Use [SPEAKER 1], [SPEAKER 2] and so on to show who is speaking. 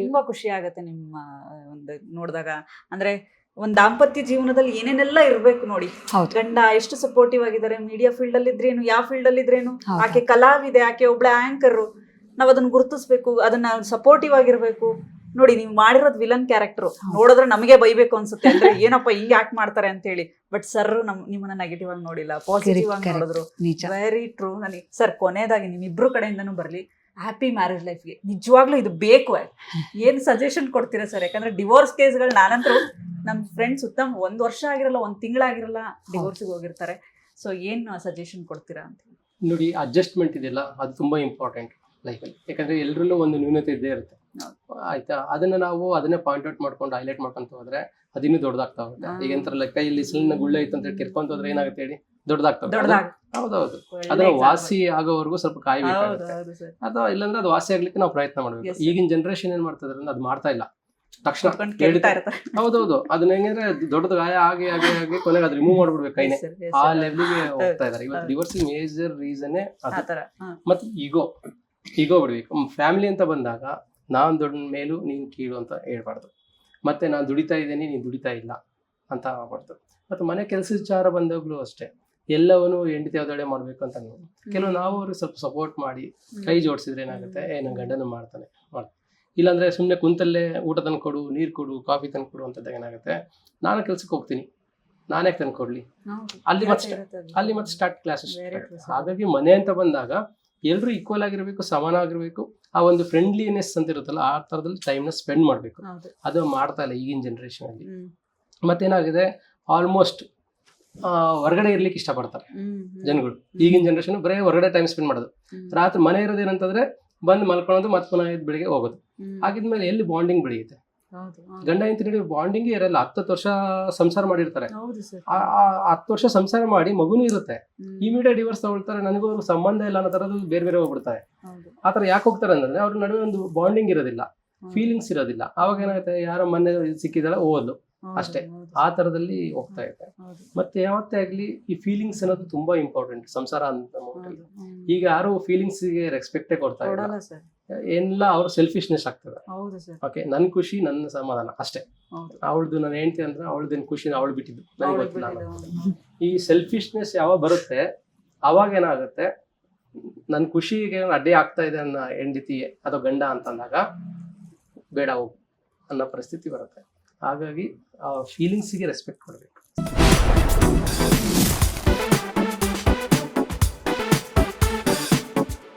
[SPEAKER 1] ತುಂಬಾ ಖುಷಿ ಆಗತ್ತೆ ನಿಮ್ಮ ಒಂದು ನೋಡಿದಾಗ. ಅಂದ್ರೆ ಒಂದ್ ದಾಂಪತ್ಯ ಜೀವನದಲ್ಲಿ ಏನೇನೆಲ್ಲ ಇರ್ಬೇಕು ನೋಡಿ.
[SPEAKER 2] ಹೌದು.
[SPEAKER 1] ಗಂಡ ಎಷ್ಟು ಸಪೋರ್ಟಿವ್ ಆಗಿದ್ದಾರೆ, ಮೀಡಿಯಾ ಫೀಲ್ಡ್ ಅಲ್ಲಿ ಇದ್ರೇನು, ಯಾವ ಫೀಲ್ಡ್ ಅಲ್ಲಿ ಇದ್ರೇನು,
[SPEAKER 2] ಹೌದು.
[SPEAKER 1] ಆಕೆ ಕಲಾವಿದೆ, ಆಕೆ ಒಬ್ಳ ಆಂಕರ್, ನಾವ್ ಅದನ್ನ ಗುರುತಿಸ್ಬೇಕು, ಅದನ್ನ ಸಪೋರ್ಟಿವ್ ಆಗಿರ್ಬೇಕು. ನೋಡಿ ನೀವು ಮಾಡಿರೋದು ವಿಲನ್ ಕ್ಯಾರೆಕ್ಟರ್ ನೋಡಿದ್ರೆ ನಮಗೆ ಬೈಬೇಕು ಅನ್ಸುತ್ತೆ, ಅಂದ್ರೆ ಏನಪ್ಪ ಹಿಂಗೆ ಆಕ್ಟ್ ಮಾಡ್ತಾರೆ ಅಂತ ಹೇಳಿ. ಬಟ್ ಸರ್ ನಿಮ್ಮನ್ನ ನೆಗೆಟಿವ್ ಆಗಿ ನೋಡಿಲ್ಲ, ಪಾಸಿಟಿವ್ ಆಗಿ ನೋಡಿದ್ರು. Very true. ನನಗೆ ಸರ್ ಕೊನೆಯದಾಗಿ ನಿಮ್ಮಿಬ್ರು ಕಡೆಯಿಂದನೂ ಬರ್ಲಿ ಹ್ಯಾಪಿ ಮ್ಯಾರೇಜ್ ಲೈಫ್ಗೆ. ನಿಜವಾಗ್ಲೂ ಇದು ಬೇಕು. ಏನ್ ಸಜೆಷನ್ ಕೊಡ್ತೀರಾ ಸರ್? ಯಾಕಂದ್ರೆ ಡಿವೋರ್ಸ್ ಕೇಸ್ಗಳು ನಾನಂತರೂ ನಮ್ಮ ಫ್ರೆಂಡ್ಸ್ ಸುತ್ತ 1 ವರ್ಷ ಆಗಿರಲ್ಲ, 1 ತಿಂಗಳಾಗಿರಲ್ಲ ಡಿವೋರ್ಸ್ಗೆ ಹೋಗಿರ್ತಾರೆ. ಸೊ ಏನ್ ಸಜೆಷನ್ ಕೊಡ್ತೀರಾ ಅಂತ?
[SPEAKER 3] ನೋಡಿ, ಅಡ್ಜಸ್ಟ್ಮೆಂಟ್ ಇದೆಯಲ್ಲ ಅದು ತುಂಬಾ ಇಂಪಾರ್ಟೆಂಟ್ ಲೈಫಲ್ಲಿ. ಯಾಕಂದ್ರೆ ಎಲ್ಲರಲ್ಲೂ ಒಂದು ನ್ಯೂನತೆ ಇದ್ದೇ ಇರುತ್ತೆ, ಆಯ್ತಾ? ಅದನ್ನೇ ಪಾಯಿಂಟ್ ಔಟ್ ಮಾಡ್ಕೊಂಡು ಹೈಲೈಟ್ ಮಾಡ್ಕೊಂತ ಹೋದ್ರೆ ಅದಿನ್ನೂ ದೊಡ್ಡದಾಗ್ತಾ ಹೋಗುತ್ತೆ. ಈಗ ಎಂತಾರಲ್ಲ ಕೈಯಲ್ಲಿ ಸಿಲಿನ ಗುಳ್ಳೆ ಇತ್ತು ಅಂತ ಕೆರ್ಕೊಂತ ಹೋದ್ರೆ ಏನಾಗುತ್ತೆ ಹೇಳಿ, ದೊಡ್ಡದಾಗ್ತದೆ. ಹೌದೌದು. ಅದನ್ನ ವಾಸಿ ಆಗೋವರೆಗೂ ಸ್ವಲ್ಪ ಕಾಯ್ಬೇಕಾಗುತ್ತೆ, ಅಥವಾ ಇಲ್ಲಾಂದ್ರೆ ಅದು ವಾಸಿ ಆಗ್ಲಿಕ್ಕೆ ನಾವು ಪ್ರಯತ್ನ ಮಾಡ್ಬೇಕು. ಈಗಿನ ಜನರೇಷನ್ ಏನ್ ಮಾಡ್ತಿದ್ರೆ ಅದು ಮಾಡ್ತಾ ಇಲ್ಲ, ತಕ್ಷಣ ಹೌದೌದು. ಅದನ್ನ ಹೆಂಗಂದ್ರೆ ದೊಡ್ಡದ ಗಾಯ ಆಗಿ ಆಗಿ ಆಗಿ ಕೊನೆಗೆ ಅದು ರಿಮೂವ್ ಮಾಡ್ಬಿಡ್ಬೇಕು ಕೈನೇ, ಆ ಲೆವೆಲ್ಗೆ ಹೋಗ್ತಾ ಇದಾರೆ ಇವತ್ತು. ಡಿವೋರ್ಸ್ ಮೇಜರ್ ರೀಸನ್ ಮತ್ತೆ ಈಗೋ ಬಿಡ್ಬೇಕು. ಫ್ಯಾಮಿಲಿ ಅಂತ ಬಂದಾಗ ನಾನ್ ದೊಡ್ಡ ಮೇಲೂ ನೀನ್ ಕೀಳು ಅಂತ ಹೇಳ್ಬಾರ್ದು, ಮತ್ತೆ ನಾನು ದುಡಿತಾ ಇದ್ದೇನೆ ನೀನ್ ದುಡಿತಾ ಇಲ್ಲ ಅಂತ ಆಗ್ಬಾರ್ದು. ಮತ್ತೆ ಮನೆ ಕೆಲಸ ವಿಚಾರ ಬಂದಾಗ್ಲೂ ಅಷ್ಟೇ, ಎಲ್ಲವನ್ನೂ ಹೆಂಡತಿ ಅವದಳೆ ಮಾಡ್ಬೇಕು ಅಂತ ಕೆಲವು ನಾವು ಅವ್ರಿಗೆ ಸ್ವಲ್ಪ ಸಪೋರ್ಟ್ ಮಾಡಿ ಕೈ ಜೋಡಿಸಿದ್ರೆ ಏನಾಗುತ್ತೆ, ನನ್ನ ಗಂಡನ ಮಾಡ್ತಾನೆ. ಇಲ್ಲಾಂದ್ರೆ ಸುಮ್ಮನೆ ಕುಂತಲ್ಲೇ ಊಟ ತಂದು ಕೊಡು, ನೀರು ಕೊಡು, ಕಾಫಿ ತಂದು ಕೊಡು ಅಂತದಾಗ ಏನಾಗುತ್ತೆ, ನಾನು ಕೆಲ್ಸಕ್ಕೆ ಹೋಗ್ತೀನಿ, ನಾನೇ ತಂದು ಕೊಡ್ಲಿ, ಅಲ್ಲಿ ಮತ್ತೆ ಸ್ಟಾರ್ಟ್ ಕ್ಲಾಸಸ್. ಹಾಗಾಗಿ ಮನೆ ಅಂತ ಬಂದಾಗ ಎಲ್ಲರೂ ಈಕ್ವಲ್ ಆಗಿರ್ಬೇಕು, ಸಮಾನ ಆಗಿರ್ಬೇಕು. ಆ ಒಂದು ಫ್ರೆಂಡ್ಲಿನೆಸ್ ಅಂತ ಇರುತ್ತಲ್ಲ, ಆ ತರದಲ್ಲಿ ಟೈಮ್ನ ಸ್ಪೆಂಡ್ ಮಾಡ್ಬೇಕು. ಅದು ಮಾಡ್ತಾ ಇಲ್ಲ ಈಗಿನ ಜನರೇಷನ್ ಅಲ್ಲಿ. ಮತ್ತೇನಾಗಿದೆ, ಆಲ್ಮೋಸ್ಟ್ ಹೊರಗಡೆ ಇರ್ಲಿಕ್ಕೆ ಇಷ್ಟಪಡ್ತಾರೆ ಜನಗಳು. ಈಗಿನ ಜನರೇಷನ್ ಬರೀ ಹೊರಗಡೆ ಟೈಮ್ ಸ್ಪೆಂಡ್ ಮಾಡೋದು. ರಾತ್ರಿ ಮನೆ ಇರೋದೇನಂತಂದ್ರೆ ಬಂದು ಮಲ್ಕೊಳ್ಳೋದು, ಮತ್ತೆ ಪುನಃ ಬೆಳಿಗ್ಗೆ ಹೋಗೋದು. ಆಗಿದ್ಮೇಲೆ ಎಲ್ಲಿ ಬಾಂಡಿಂಗ್ ಬೆಳೆಯುತ್ತೆ? ಗಂಡ ಹೆಂಡತಿ ಬಾಂಡಿಂಗ್ ಇರಲ್ಲ. 10 ವರ್ಷ ಸಂಸಾರ ಮಾಡಿರ್ತಾರೆ, 10 ವರ್ಷ ಸಂಸಾರ ಮಾಡಿ ಮಗುನೂ ಇರುತ್ತೆ, ಇಮಿಡಿಯೇಟ್ ಡಿವೋರ್ಸ್ ತಗೊಳ್ತಾರೆ. ನನಗೂ ಸಂಬಂಧ ಇಲ್ಲ ಅನ್ನೋ ತರದ್ದು ಬೇರೆ ಹೋಗ್ಬಿಡ್ತಾರೆ. ಆತರ ಯಾಕೆ ಹೋಗ್ತಾರೆ ಅಂದ್ರೆ ಅವ್ರ ನಡುವೆ ಒಂದು ಬಾಂಡಿಂಗ್ ಇರೋದಿಲ್ಲ, ಫೀಲಿಂಗ್ಸ್ ಇರೋದಿಲ್ಲ. ಅವಾಗ ಏನಾಗುತ್ತೆ, ಯಾರೋ ಮೊನ್ನೆ ಸಿಕ್ಕಿದಲ್ಲ ಓದ್ಲು ಅಷ್ಟೇ, ಆ ತರದಲ್ಲಿ ಹೋಗ್ತಾ ಇದೆ. ಮತ್ತೆ ಯಾವತ್ತೇ ಆಗ್ಲಿ ಈ ಫೀಲಿಂಗ್ಸ್ ಅನ್ನೋದು ತುಂಬಾ ಇಂಪಾರ್ಟೆಂಟ್ ಸಂಸಾರ ಅಂತ. ಈಗ ಯಾರು ಫೀಲಿಂಗ್ಸ್ ಗೆ ರೆಸ್ಪೆಕ್ಟೇ ಕೊಡ್ತಾ ಇಲ್ಲ, ಎಲ್ಲ ಅವ್ರು ಸೆಲ್ಫಿಶ್ನೆಸ್ ಆಗ್ತದೆ. ಓಕೆ, ನನ್ ಖುಷಿ ನನ್ನ ಸಮಾಧಾನ ಅಷ್ಟೇ. ಅವಳದು ನಾನು ಹೆಂಡತಿ ಅಂದ್ರೆ ಅವಳದೇನ್ ಖುಷಿ ಅವಳು ಬಿಟ್ಟಿದ್ದು ನನಗೆ ಗೊತ್ತಿಲ್ಲ. ಈ ಸೆಲ್ಫಿಶ್ನೆಸ್ ಯಾವಾಗ ಬರುತ್ತೆ ಅವಾಗ ಏನಾಗುತ್ತೆ, ನನ್ನ ಖುಷಿಗೆ ಅಡ್ಡಿ ಆಗ್ತಾ ಇದೆ ಅನ್ನೋ ಹೆಂಡತಿ ಅಥವಾ ಗಂಡ ಅಂತಂದಾಗ ಬೇಡ ಹೋಗು ಅನ್ನೋ ಪರಿಸ್ಥಿತಿ ಬರುತ್ತೆ. ಹಾಗಾಗಿ ಆ ಫೀಲಿಂಗ್ಸಿಗೆ ರೆಸ್ಪೆಕ್ಟ್ ಕೊಡ್ಬೇಕು.